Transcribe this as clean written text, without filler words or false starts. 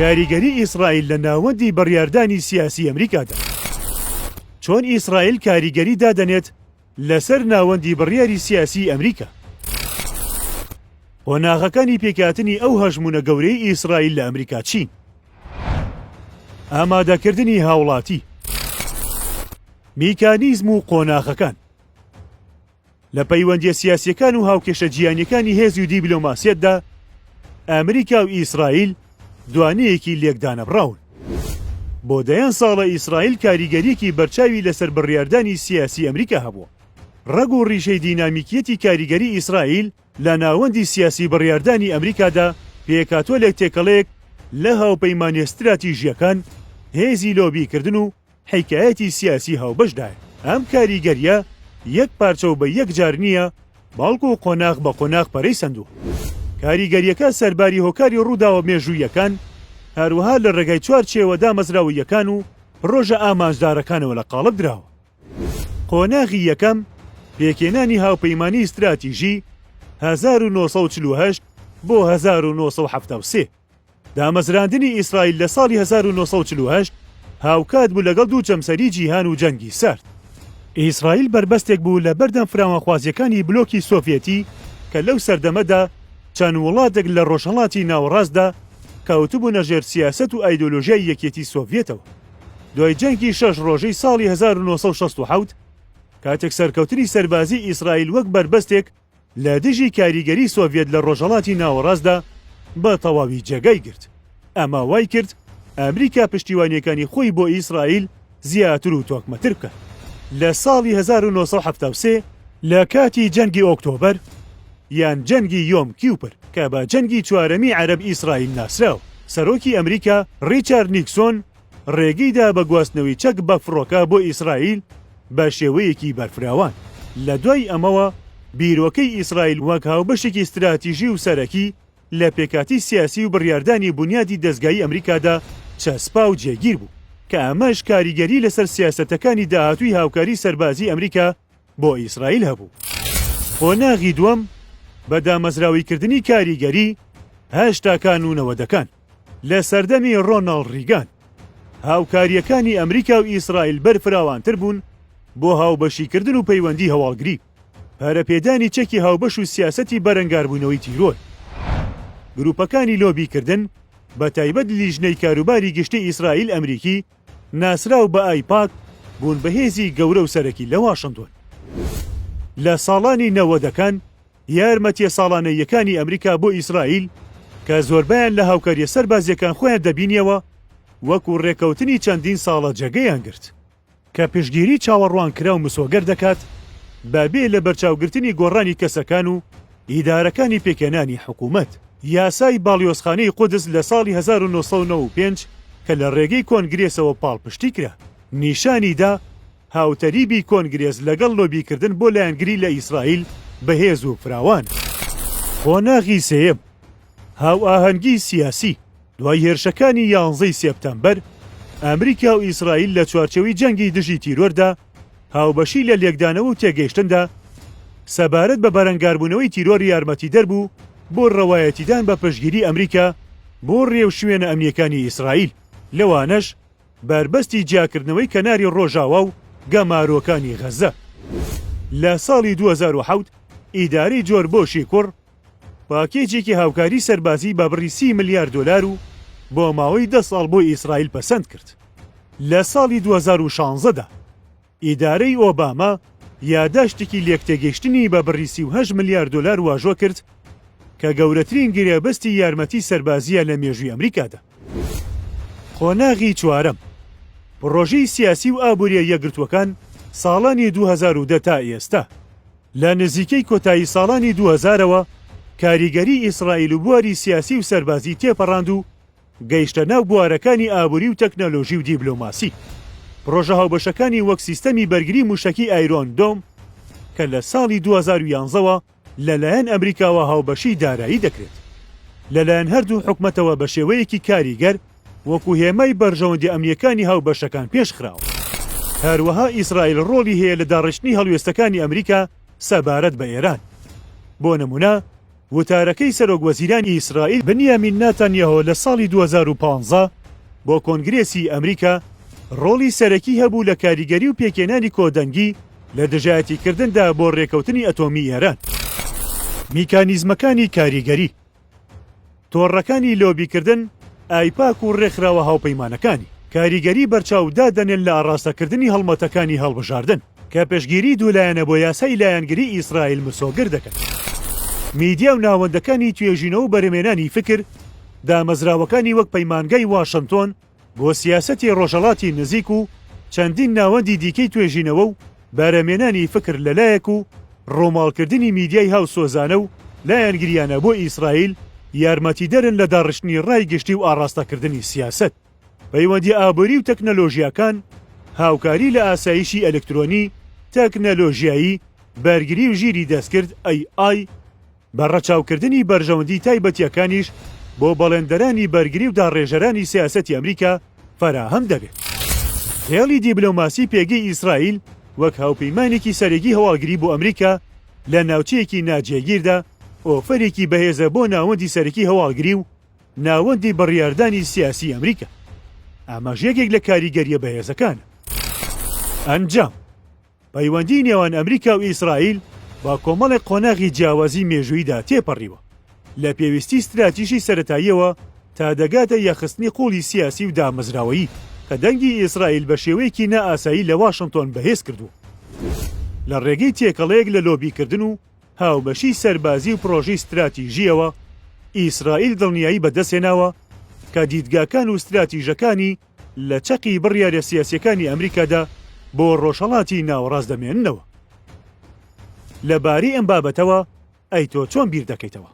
کاریگەری ئیسرائیل لە ناوەندی بڕیاردانی سیاسی ئەمریکادا. چۆن ئیسرائیل کاریگەری دادەنێت لەسەر ناوەندی بڕیاری سیاسی ئەمریکا. قۆناغەکانی پێکهاتنی ئەو هەژمونە گەورەی ئیسرائیل لە ئەمریکا چین. ئامادەکردنی هاوڵاتی، میکانیزم و قۆناغەکان لە پەیوەندیە سیاسیەکان و هاوکێشە جیهانیەکانی هێزی و دیبلۆماسیەتدا ئەمریکا و ئیسرائیل دوانەیەکی لێکدانەبراون. بۆ دەیان ساڵە ئیسرائیل کاریگەریەکی بەرچاوی لەسەر بڕیاردانی سیاسی ئەمریکا هەبووە. ڕەگ و ڕیشەی دینامیکیەتی کاریگەری ئیسرائیل لە ناوەندی سیاسی بڕیاردانی ئەمریکادا پێکاتۆلێک تێکەڵەیەک لە هاوپەیمانی استراتیژیەکان، هێزی لۆبیکردن و حیکایەتی سیاسی هاوبەشدایە. ئەم کاریگەریە یەک پارچە و بە یەک جار نییە، باڵکو و قۆناغ بە قۆناغ پەرەی سندووە. کاریگەریەکە سەرباری هۆکاری ڕووداوە مێژوویەکان، هەروەها لە ڕێگای چوار چێوەدا مەزراویەکان و ڕۆژە ئامانجدارەکانەوە لە قاڵب دراوە. قۆناغی یەکەم پێکێنانی هاوپەیمانی استراتیژی 1948 بۆ 1973. دامەزراندنی ئیسرائیل لە ساڵی 1948 هاوکات بوو لەگەڵ دوو چەمسەری جیهان و جەنگی سارد. ئیسرائیل بربەستێک بوو لە بەردەم فراوانخوازیەکانی بلۆکی سۆڤیەتی کە لەو سەردەمەدا چەند وڵاتێک لە ڕۆژهەڵاتی ناوەڕاستدا کەوتبوو نەژێر سیاسەت و ئایدۆلۆژیای یەکێتی سۆڤیەتەوە. دوای جەنگی 6 ڕۆژەی ساڵی 1967 کاتێک سەرکەوتنی سەربازی ئیسرائیل وەک بربەستێک لە دژی کاریگەری سۆڤیەت لە ڕۆژهەڵاتی ناوەڕاستدا بە تەواوی جێگای گرت. ئەمە وای کرد ئەمریکا پشتیوانیەکانی خۆی بۆ ئیسرائیل زیاتر و تۆکمەتر بکات. لە ساڵی 1973 لە کاتی جەنگی ئۆکتۆبەر یان جەنگی یۆم کیوپر کە بە جەنگی چوارەمی عەرەب ئیسرائیل ناسراوە، سەرۆکی ئەمریکا ڕیچارد نیکسۆن ڕێگەیدا بە گواستنەوەی چەک بە فڕۆکە بۆ ئیسرائیل بە شێوەیەکی بەرفراوان. لە دوای ئەمەوە بیرۆکەی ئیسرائیل وەک هاوبەشێکی استراتیژی و سەرەکی لە پێکاتی سیاسی و بڕیاردانی بنیادی دەستگای ئەمریکادا چەسپا و جێگیر بوو کە ئەمەش کاریگەری لەسەر سیاسەتەکانی داهاتووی هاوکاری سەربازی ئەمریکا بۆ ئیسرائیل هەبوو. قۆناغی دووەم بە دامەزراویکردنی کاریگەری هەشتاکان و نەوەدەکان لە سەردەمی ڕۆناڵد ڕیگان. هاوکاریەکانی ئەمریکا و ئیسرائیل بەرفراوانتر بوون بۆ هاوبەشیکردن و پەیوەندی هەواڵگری، پارەپێدانی چەکی هاوبەش و سیاسەتی بەرەنگاربوونەوەی تیرۆر. گروپەکانی لۆبیکردن بە تایبەت لیژنەی کاروباری گشتی ئیسرائیل ئەمریکی ناسراو بە ئایپاک بوون بەهێزی گەورە و سەرەکی لە واشنگتۆن. لە ساڵانی نەوەدەکان یارمەتیە ساڵانەیەکانی ئەمریکا بۆ ئیسرائیل کە زۆربیان لە هاوکاریە سەربازیەکان خۆیان دەبینیەوە وەکو ڕێکەوتنی چەندین ساڵە جێگەیان گرت کە پشگیری چاوەڕوانکرا و مسۆگەر دەکات بەبێ لە بەرچاوگرتنی گۆڕانی کەسەکان و ئیدارەکانی پێکێنانی حکوومەت. یاسای باڵیۆزخانەی قودس لە ساڵی 1995 کە لە ڕێگەی کۆنگرێسەوە پاڵپشتی کرا، نیشانیدا هاوتەریبی کۆنگرێس لەگەڵ لۆبیکردن بۆ لایەنگری لە ئیسرائیل بەهێز و فراوان. قۆناغی سێیەم هاو ئاهەنگی سیاسی. دوای هێرشەکانی 11 سێپتەمبەر ئەمریکا و ئیسرائیل لە چوارچەوەی جەنگی دژی تیرۆردا هاوبەشی لە لێکدانەوە و تێگەیشتندا سەبارەت بە بەرەنگاربوونەوەی تیرۆری یارمەتی دەربوو بۆ ڕەوایەتیدان بە پشگیری ئەمریکا بۆ ڕێو شوێنە ئەمنیەکانی ئیسرائیل، لەوانەش بربەستی جیاکردنەوەی کەناری ڕۆژاوا و گەمارۆکانی غەزە. لە ساڵی 2007 ئیدارەی جۆر بۆشی کوڕ پاکێجێکی هاوکاری سەربازی بە بڕی 30 ملیارد دۆلار و بۆ ماوەی 10 ساڵ بۆ ئیسرائیل پەسەند کرد. لە ساڵی 2016دا ئیدارەی ئۆباما یاداشتێکی لێکتێگەیشتنی بە بڕی 38 ملیارد دۆلار واژۆ کرد کە گەورەترین گرێبەستی یارمەتی سەربازیە لە مێژووی ئەمریکادا. قۆناغی چوارەم پڕۆژەی سیاسی و ئابووریە یەکگرتووەکان ساڵانی 2010 تا ئێستا. لە نزیکەی کۆتایی ساڵانی 2000ەوە کاریگەری ئیسرائیل و بواری سیاسی و سەربازی تێپەڕاند و گەیشتە ناو بوارەکانی ئابووری و تەکنەلۆژی و دیبلۆماسی. پرۆژە هاوبەشەکانی وەک سیستەمی بەرگری موشەکی ئایرۆن دۆم کە لە ساڵی 2011ەوە لەلایەن ئەمریکاوە هاوبەشی دارایی دەکرێت. لەلایەن هەردوو حکومەتەوە بە شێوەیەکی کاریگەر وەکو هێمای بەرژەوەندی ئەمنیەکانی هاوبەشەکان پێشخراوە. هەروەها ئیسرائیل ڕۆڵی هەیە لە داڕشتنی هەڵوێستەکانی ئەمریکا سەبارەت بە ئێران. بۆ نمونە وتارەکەی سەرۆکوەزیرانی ئیسرائیل بنیامین ناتانیاهۆ لە ساڵی 2015 بۆ کۆنگرێسی ئەمریکا ڕۆڵی سەرەکی هەبوو لە کاریگەری و پێکێنانی کۆدەنگی لە دژایەتیکردندا بۆ ڕێکەوتنی ئەتۆمی ئێران. میکانیزمەکانی کاریگەری، تۆڕەکانی لۆبیکردن، ئایپاک و ڕێکخراوە هاوپەیمانەکانی کاریگەری بەرچاودا دەنێن لە ئاڕاستەکردنی هەڵمەتەکانی هەڵبژاردن کە پێشگیری دوولایەنە بۆ یاسای لایەنگری ئیسرائیل مسۆگر دەکەن. میدیا و ناوەندەکانی توێژینەوە و بەرهەمێنانی فکر، دامەزراوەکانی وەک پەیمانگای واشنتۆن بۆ سیاسەتی ڕۆژهەڵاتی نزیک و چەندین ناوەندی دیکەی توێژینەوە و بەرهەمێنانی فکر لەلایەک و ڕۆماڵکردنی میدیای هاوسۆزانە و لایەنگریانە بۆ ئیسرائیل یارمەتیدەرن لە داڕشتنی ڕای گشتی و ئاڕاستەکردنی سیاست. پەیوەندی ئابووری و تەکنەلۆژیاکان، هاوکاری لە ئاسایشی ئەلکترۆنی، تەکنەلۆژیایی، بەرگری و ژیری دەستکرد AI بە ڕەچاوکردنی بەرژەوەندی تایبەتیەکانیش بۆ بەڵێندەرانی بەرگری و داڕێژەرانی سیاسەتی ئەمریکا فراهەم دەبێت. هێڵی دیبلۆماسی پێگەی ئیسرائیل وەک هاوپەیمانێکی سەرەکی هەواڵگری بۆ ئەمریکا لە ناوچەیەکی ناجێگیردا ئۆفەرێکی بەهێزە بۆ ناوەندی سەرەکی هەواڵگری و ناوەندی بڕیاردانی سیاسی ئەمریکا. ئاماژ یەکێک لە کاریگەریە بەهێزەکانە. ئەنجام پەیوەندی نێوان ئەمریکا و ئیسرائیل با کۆمەڵێک قۆناغی جیاوازی مێژوویدا تێپەڕیوە لە پێویستی استراتیژی سەرەتاییەوە تا دەگاتە یەخستنی قوڵی سیاسی و دامەزراوەیی کە دەنگی ئیسرائیل بە شێوەیەکی نائاسایی لە واشنتۆن بەهێز کردووە لە ڕێگەی تێکەڵەیەک لە لۆبیکردن و هاوبەشی سەربازی و پرۆژەی استراتیژیەوە. ئیسرائیل دڵنیایی بەدەستهێناوە کە دیدگاکان و استراتیژەکانی لە چەقی بڕیارە سیاسیەکانی ئەمریکادا بۆ ڕۆژهەڵاتی ناوەڕاست دەمێننەوە. لەبارەی ئەم بابەتەوە ئەی تۆ چۆن بیر دەکەیتەوە؟